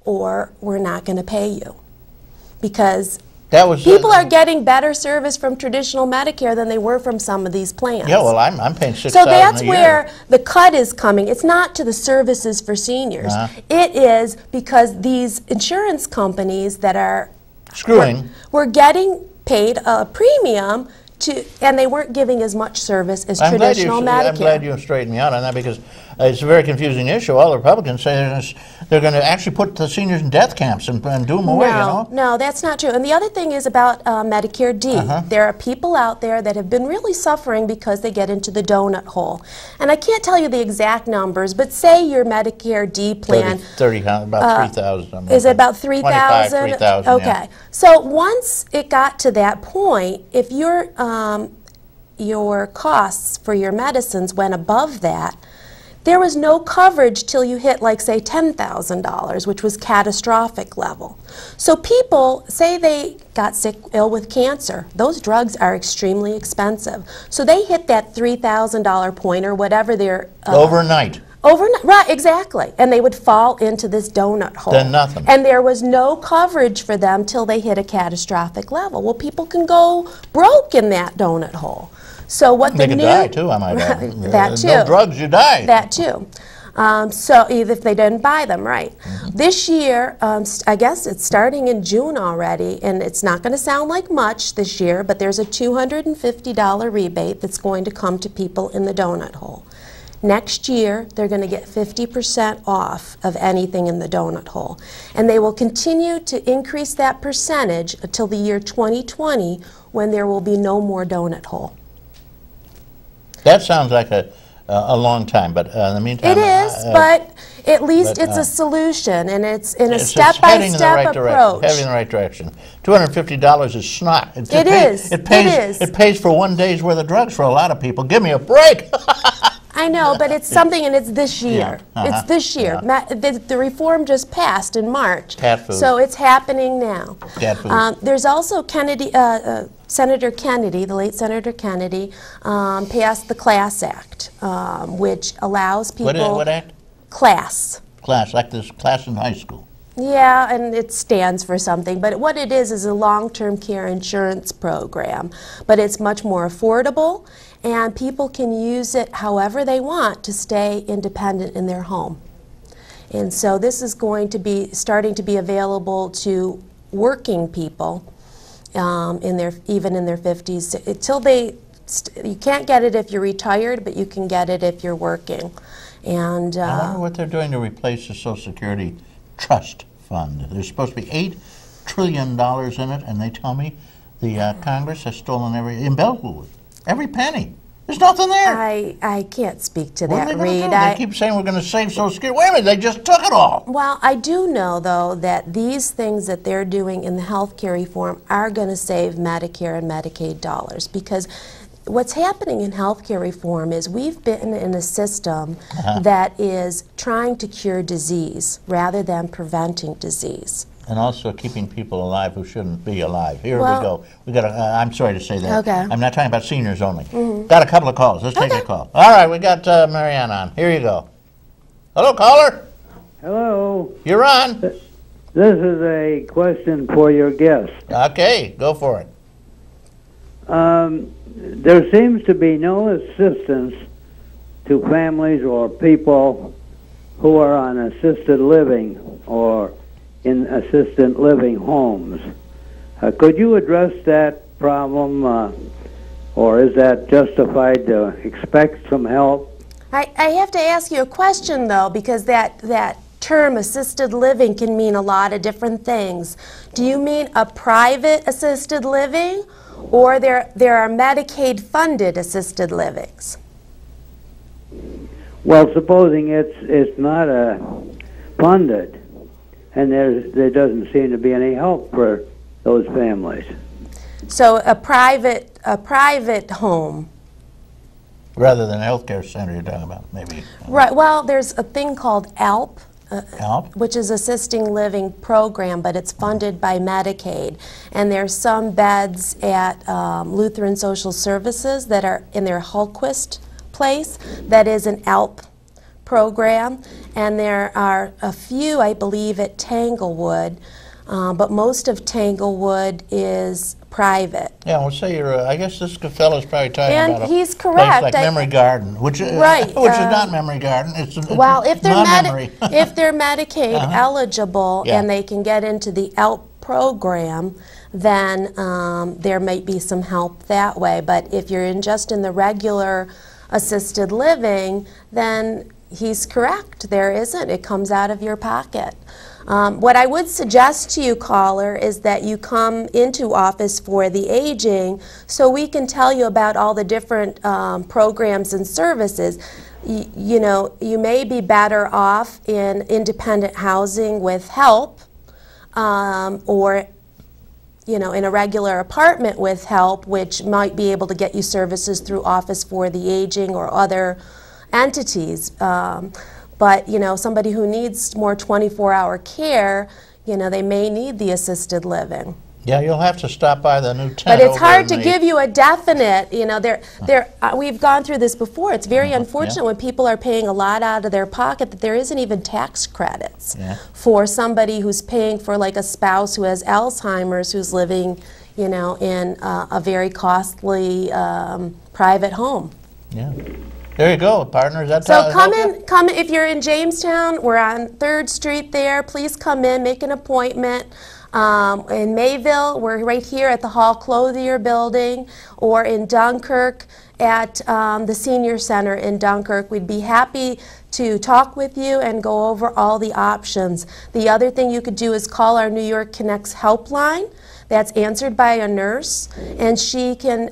or we're not going to pay you. Because that was, people are getting better service from traditional Medicare than they were from some of these plans. Yeah, well, I'm paying $6,000 So that's a year. where the cut is coming. It's not to the services for seniors. It is because these insurance companies that are screwing were getting paid a premium and they weren't giving as much service as traditional Medicare. I'm glad you straightened me out on that, because it's a very confusing issue. All the Republicans say they're going to actually put the seniors in death camps and do them away, you know? No, that's not true. And the other thing is about Medicare D. There are people out there that have been really suffering because they get into the donut hole. And I can't tell you the exact numbers, but say your Medicare D plan... about 3,000. Is it about 3,000? 3,000, okay. Yeah. So once it got to that point, if your costs for your medicines went above that, there was no coverage till you hit, like, say, $10,000, which was catastrophic level. So people, say they got ill with cancer, those drugs are extremely expensive. So they hit that $3,000 point or whatever their... overnight. Overnight, right, exactly. And they would fall into this donut hole. Then nothing. And there was no coverage for them till they hit a catastrophic level. Well, people can go broke in that donut hole. So what they could die too, I might add. That too. No drugs, you die. That too. So if they didn't buy them, right. This year, I guess it's starting in June already, and it's not going to sound like much this year, but there's a $250 rebate that's going to come to people in the donut hole. Next year, they're going to get 50% off of anything in the donut hole. And they will continue to increase that percentage until the year 2020, when there will be no more donut hole. That sounds like a long time, but in the meantime... It is, but at least it's a solution, and it's in a step-by-step approach. Heading in the right direction. $250 is snot. It pays for one day's worth of drugs for a lot of people. Give me a break! I know, but it's something, and it's this year. It's this year. The reform just passed in March. Cat food. So it's happening now. Cat food. There's also Kennedy, Senator Kennedy, the late Senator Kennedy, passed the CLASS Act, which allows people... What act? CLASS. CLASS, like this class in high school. Yeah, and it stands for something, but what it is a long-term care insurance program, but it's much more affordable, and people can use it however they want to stay independent in their home. And so this is going to be starting to be available to working people even in their 50s. You can't get it if you're retired, but you can get it if you're working. And I wonder what they're doing to replace the Social Security Trust Fund. There's supposed to be $8 trillion in it, and they tell me the Congress has stolen every penny. There's nothing there. I can't speak to that, Reed. They keep saying we're going to save Social Security. Wait a minute, they just took it all. Well, I do know, though, that these things that they're doing in the health care reform are going to save Medicare and Medicaid dollars, because what's happening in health care reform is we've been in a system that is trying to cure disease rather than preventing disease. And also keeping people alive who shouldn't be alive. Here we go. We got. I'm sorry to say that. Okay. I'm not talking about seniors only. Got a couple of calls. Let's take a call. All right, we got Marianne on. Here you go. Hello, caller. Hello. You're on. This is a question for your guest. Okay, go for it. There seems to be no assistance to families or people who are on assisted living or in assisted living homes. Could you address that problem, or is that justified to expect some help? I have to ask you a question, though, because that term assisted living can mean a lot of different things. Do you mean a private assisted living, or there are Medicaid-funded assisted livings? Well, supposing it's not funded, and there doesn't seem to be any help for those families. So a private home. Rather than a health care center you're talking about, maybe. Right, well, there's a thing called ALP, which is assisting living program, but it's funded by Medicaid. And there's some beds at Lutheran Social Services that are in their Hulquist place that is an ALP program, and there are a few, I believe, at Tanglewood, but most of Tanglewood is private. Yeah, well, say you're. I guess this fellow's probably talking And about he's a place like correct. Memory Garden, which is Right, which is not Memory Garden. It's Well, if they're non-memory. if they're Medicaid eligible Yeah. and they can get into the ELP program, then there might be some help that way. But if you're just in the regular assisted living, then he's correct. There isn't. It comes out of your pocket. What I would suggest to you, caller, is that you come into Office for the Aging so we can tell you about all the different programs and services. You know, you may be better off in independent housing with help, or you know, in a regular apartment with help, which might be able to get you services through Office for the Aging or other entities. But, you know, somebody who needs more 24-hour care, you know, they may need the assisted living. Yeah, you'll have to stop by the new tent. But it's over hard to in the- give you a definite, you know, we've gone through this before. It's very unfortunate when people are paying a lot out of their pocket that there isn't even tax credits for somebody who's paying for, like, a spouse who has Alzheimer's who's living, you know, in a very costly private home. Yeah. There you go, partners. That's So come in, if you're in Jamestown, we're on 3rd Street there. Please come in, make an appointment. In Mayville, we're right here at the Hall Clothier building, or in Dunkirk at the Senior Center in Dunkirk. We'd be happy to talk with you and go over all the options. The other thing you could do is call our New York Connects helpline. That's answered by a nurse, and she can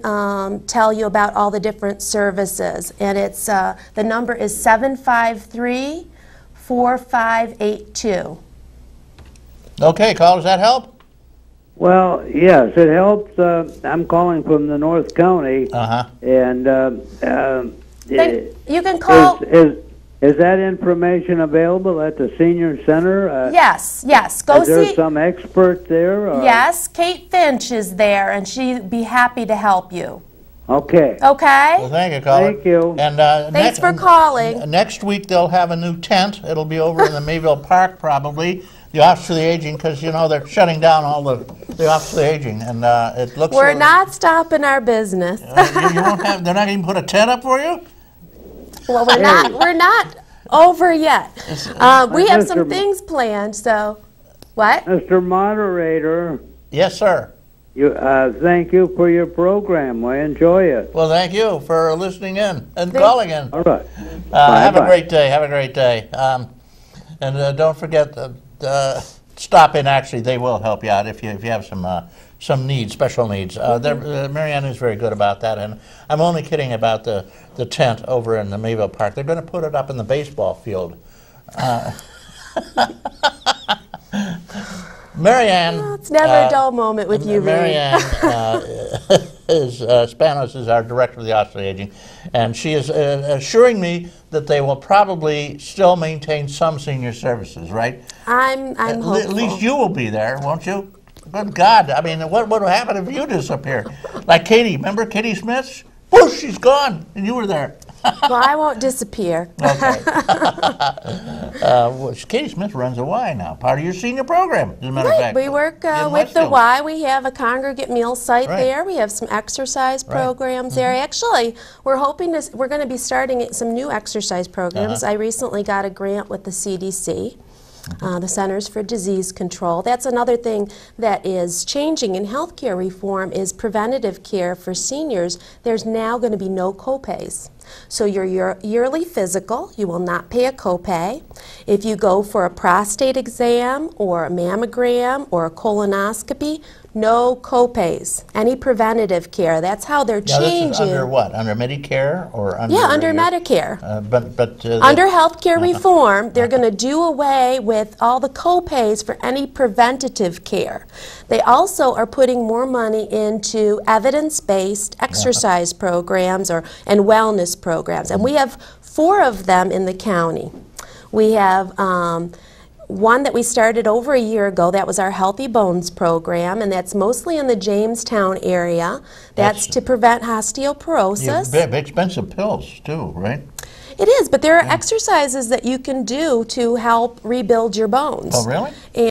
tell you about all the different services. And it's the number is 753-4582. Okay, callers, that help? Well, yes, it helps. I'm calling from the North County, and You can call. Is that information available at the Senior Center? Yes, yes. Go is there see. some expert there? Or? Yes, Kate Finch is there, and she'd be happy to help you. Okay. Okay? Well, thank you, caller. Thank you. And Thanks for calling. Next week they'll have a new tent. It'll be over in the Mayville Park, probably. The Office for the Aging, because you know they're shutting down all the Office for the Aging, and it looks. We're not stopping our business. you won't have. They're not going to put a tent up for you. Well, we're not over yet. We have some things planned, so what? Mr. Moderator. Yes, sir. Thank you for your program. We enjoy it. Well, thank you for listening in and calling in. All right. Have a great day. Have a great day. And don't forget stop in. Actually, they will help you out if you have some needs, special needs. Marianne is very good about that, and I'm only kidding about the tent over in the Mayville Park. They're going to put it up in the baseball field. Marianne. It's never a dull moment with you, Marianne Spanos is our director of the Office of Aging, and she is assuring me that they will probably still maintain some senior services, right? I'm hopeful. At least you will be there, won't you? Good God! I mean, what would happen if you disappear? Like Katie, remember Katie Smith? Whoosh, she's gone, and you were there. Well, I won't disappear. Okay. Katie Smith runs a Y now, part of your senior program, as a matter of fact. We work with the Y. We have a congregate meal site there. We have some exercise programs there. Actually, we're going to be starting some new exercise programs. I recently got a grant with the CDC. The Centers for Disease Control. That's another thing that is changing in healthcare reform is preventative care for seniors. There's now going to be no copays. So your yearly physical, you will not pay a copay. If you go for a prostate exam or a mammogram or a colonoscopy, no copays. Any preventative care. That's how they're changing. This is under what? Under Medicare or under? Yeah, under Medicare. Under healthcare reform, they're going to do away with all the copays for any preventative care. They also are putting more money into evidence-based exercise programs and wellness programs, and we have 4 of them in the county. We have one that we started over a year ago. That was our Healthy Bones program, and that's mostly in the Jamestown area. That's to prevent osteoporosis. Very expensive pills too, right? It is, but there are exercises that you can do to help rebuild your bones. Oh, really?